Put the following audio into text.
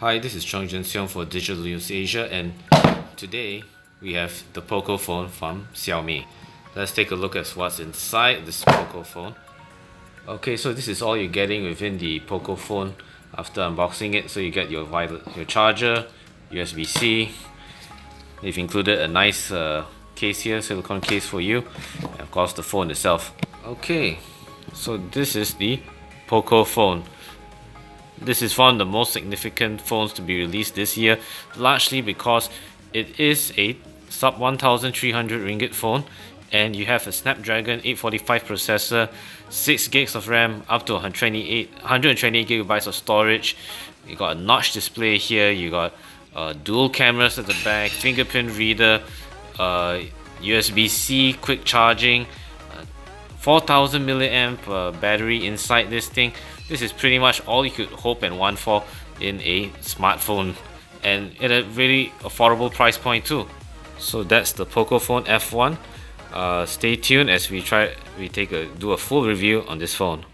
Hi, this is Chung Jin Seong for Digital News Asia, and today we have the Pocophone from Xiaomi. Let's take a look at what's inside this Pocophone. Okay, so this is all you're getting within the Pocophone after unboxing it. So you get your charger, USB-C. They've included a nice case here, silicone case for you, and of course the phone itself. Okay, so this is the Pocophone. This is one of the most significant phones to be released this year, largely because it is a sub 1300 ringgit phone, and you have a Snapdragon 845 processor, 6 gigs of RAM, up to 128 gigabytes of storage. You got a notch display here, you got dual cameras at the back, fingerprint reader, USB-C quick charging, 4000 milliamp battery inside this thing. This is pretty much all you could hope and want for in a smartphone, and at a really affordable price point too. So that's the Pocophone F1. Stay tuned as we do a full review on this phone.